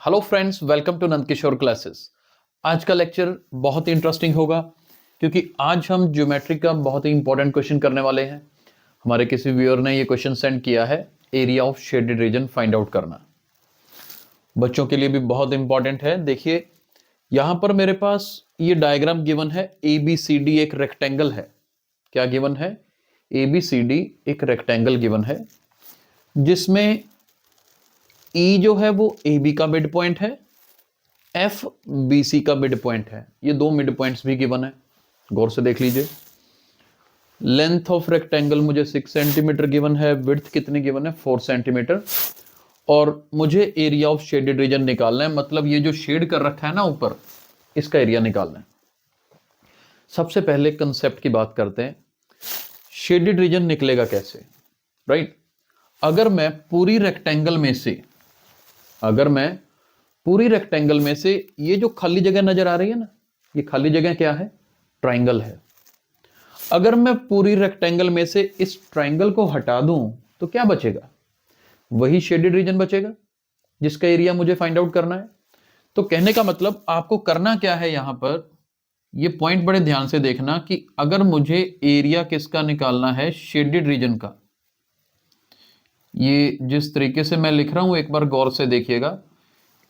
Hello friends, welcome to Nand Kishore classes. आज का lecture बहुत ही इंटरेस्टिंग होगा क्योंकि आज हम ज्योमेट्री का बहुत ही इंपॉर्टेंट क्वेश्चन करने वाले हैं। हमारे किसी व्यूअर ने ये क्वेश्चन सेंड किया है, area of shaded region find out करना। बच्चों के लिए भी बहुत इंपॉर्टेंट है। देखिए यहां पर मेरे पास ये डायग्राम गिवन है, ABCD एक रेक्टेंगल है। क्या गिवन है? ABCD एक रेक्टेंगल गिवन है जिसमें E जो है वो AB का मिड पॉइंट है, F BC का मिड पॉइंट है। ये दो मिड पॉइंट्स भी गिवन है, गौर से देख लीजिए। लेंथ ऑफ रेक्टेंगल मुझे 6 सेंटीमीटर गिवन है, विड्थ कितनी गिवन है 4 सेंटीमीटर, और मुझे एरिया ऑफ शेडेड रीजन निकालना है। मतलब ये जो शेड कर रखा है ना ऊपर, इसका एरिया निकालना है। सबसे पहले कंसेप्ट की बात करते हैं, शेडेड रीजन निकलेगा कैसे, राइट? अगर मैं पूरी रेक्टेंगल में से ये जो खाली जगह नजर आ रही है ना, ये खाली जगह क्या है? ट्राइंगल है। अगर मैं पूरी रेक्टेंगल में से इस ट्राइंगल को हटा दूं तो क्या बचेगा? वही शेडेड रीजन बचेगा जिसका एरिया मुझे फाइंड आउट करना है। तो कहने का मतलब आपको करना क्या है, यहां पर ये पॉइंट बड़े ध्यान से देखना कि अगर मुझे एरिया किसका निकालना है, शेडेड रीजन का, ये जिस तरीके से मैं लिख रहा हूं एक बार गौर से देखिएगा।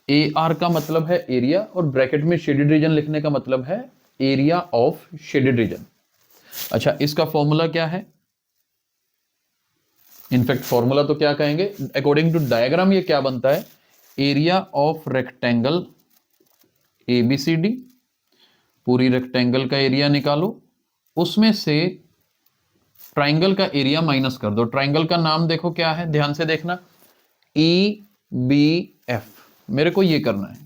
AR का मतलब है एरिया और ब्रैकेट में शेडेड रीजन लिखने का मतलब है एरिया ऑफ शेडेड रीजन। अच्छा, इसका फॉर्मूला क्या है? इनफैक्ट फॉर्मूला तो क्या कहेंगे, अकॉर्डिंग टू डायग्राम ये क्या बनता है? एरिया ऑफ रेक्टेंगल ABCD, पूरी रेक्टेंगल का एरिया निकालो, उसमें से ट्राइंगल का एरिया माइनस कर दो। ट्राइंगल का नाम देखो क्या है, ध्यान से देखना, EBF। मेरे को ये करना है,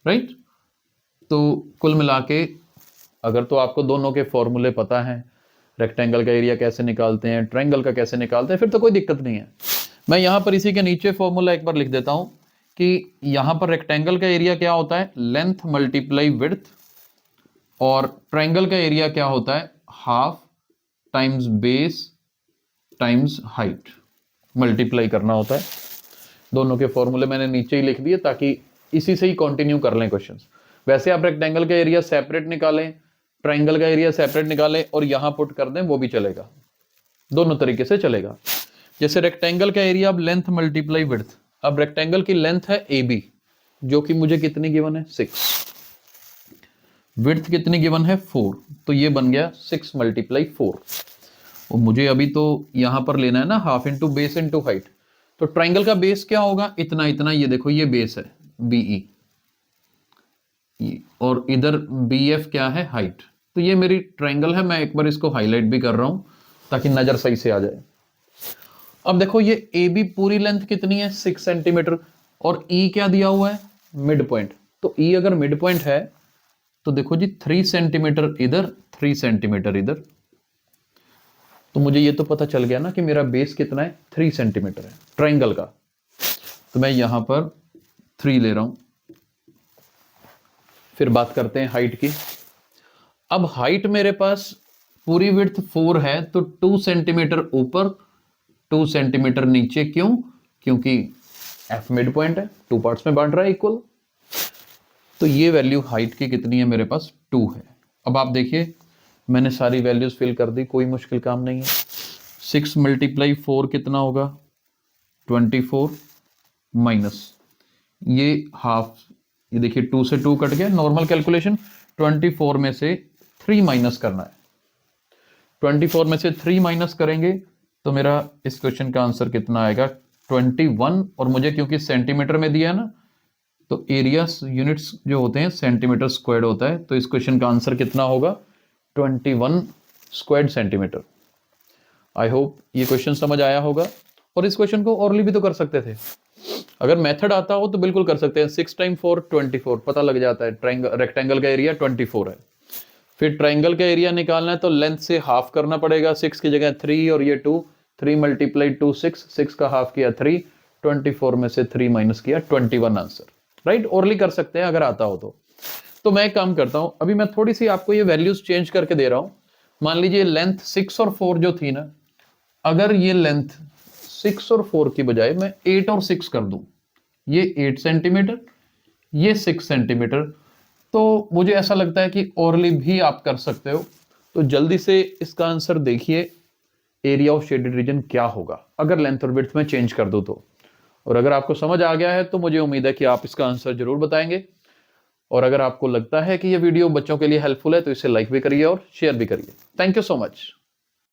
राइट? तो कुल मिला के अगर तो आपको दोनों के फॉर्मूले पता हैं, रेक्टेंगल का एरिया कैसे निकालते हैं, ट्राइंगल का कैसे निकालते हैं, फिर तो कोई दिक्कत नहीं है। मैं यहां पर इसी के नीचे फॉर्मूला एक बार लिख देता हूं कि यहां पर रेक्टेंगल का एरिया क्या होता है? लेंथ मल्टीप्लाई विड्थ, और ट्राइंगल का एरिया क्या होता है? Half times base times height, multiply करना होता है। दोनों के फॉर्मूले मैंने नीचे ही लिख दिए ताकि इसी से ही कंटिन्यू कर लें क्वेश्चंस। वैसे आप रेक्टेंगल का एरिया सेपरेट निकालें, ट्राइंगल का एरिया सेपरेट निकालें और यहां पुट कर दें, वो भी चलेगा, दोनों तरीके से चलेगा। जैसे रेक्टेंगल का एरिया अब लेंथ मल्टीप्लाई विड्थ, अब रेक्टेंगल की लेंथ है AB जो कि मुझे कितनी गिवन है? 6। विड्थ कितनी गिवन है? 4। तो ये बन गया 6 मल्टीप्लाई 4। और मुझे अभी तो यहां पर लेना है ना half into base into height. तो ट्राइंगल का बेस क्या होगा? इतना इतना, ये देखो ये बेस है BE, और इधर BF क्या है? हाइट। तो ये मेरी ट्राइंगल है। मैं एक बार इसको हाईलाइट भी कर रहा हूं ताकि नजर सही से आ जाए। अब देखो ये AB पूरी लेंथ कितनी है? 6 सेंटीमीटर, और E क्या दिया हुआ है? Mid point. तो E अगर मिड पॉइंट है तो देखो जी 3 सेंटीमीटर इधर, 3 सेंटीमीटर इधर। तो मुझे ये तो पता चल गया ना कि मेरा बेस कितना है? 3 सेंटीमीटर है ट्राइंगल का। तो मैं यहां पर 3 ले रहा हूं। फिर बात करते हैं हाइट की। अब हाइट मेरे पास पूरी विड्थ 4 है, तो 2 सेंटीमीटर ऊपर 2 सेंटीमीटर नीचे। क्यों? क्योंकि F मिड पॉइंट है, 2 पार्ट्स में बांट रहा है इक्वल। तो ये वैल्यू हाइट की कितनी है मेरे पास? 2 है। अब आप देखिए मैंने सारी वैल्यूज फिल कर दी, कोई मुश्किल काम नहीं है। 6 मल्टीप्लाई 4 कितना होगा? 24 माइनस ये हाफ, ये देखिए 2 से 2 कट गया, नॉर्मल कैलकुलेशन। 24 में से 3 माइनस करना है। 24 में से 3 माइनस करेंगे तो मेरा इस क्वेश्चन का आंसर कितना आएगा? 21। और मुझे क्योंकि सेंटीमीटर में दिया है ना, तो एरिया यूनिट्स जो होते हैं सेंटीमीटर स्क्वायर्ड होता है। तो इस क्वेश्चन का आंसर कितना होगा? 21 स्क्वायर्ड सेंटीमीटर। आई होप ये क्वेश्चन समझ आया होगा। और इस क्वेश्चन को ओरली भी तो कर सकते थे, अगर मेथड आता हो तो बिल्कुल कर सकते हैं। 6 टाइम 4 24, पता लग जाता है। रेक्टेंगल का एरिया 24 है। फिर ट्राइंगल का एरिया निकालना है तो लेंथ से हाफ करना पड़ेगा, 6 की जगह 3 और ये 2, 3 मल्टीप्लाई 2 6 का हाफ किया 3, 24 में से 3 माइनस किया 21 आंसर, राइट? ओरली कर सकते हैं अगर आता हो तो। तो मैं एक काम करता हूं, अभी मैं थोड़ी सी आपको ये वैल्यूज चेंज करके दे रहा हूं। मान लीजिए लेंथ 6 और 4 जो थी ना, अगर ये लेंथ 6 और 4 की बजाय मैं 8 और 6 कर दूं, ये 8 सेंटीमीटर, ये 6 सेंटीमीटर। तो मुझे ऐसा लगता है कि ओरली भी आप कर सकते हो। तो जल्दी से इसका आंसर देखिए, एरिया ऑफ शेडेड रीजन क्या होगा अगर लेंथ और विड्थ में चेंज कर दूं तो। और अगर आपको समझ आ गया है तो मुझे उम्मीद है कि आप इसका आंसर जरूर बताएंगे। और अगर आपको लगता है कि यह वीडियो बच्चों के लिए हेल्पफुल है तो इसे लाइक भी करिए और शेयर भी करिए। Thank you so much.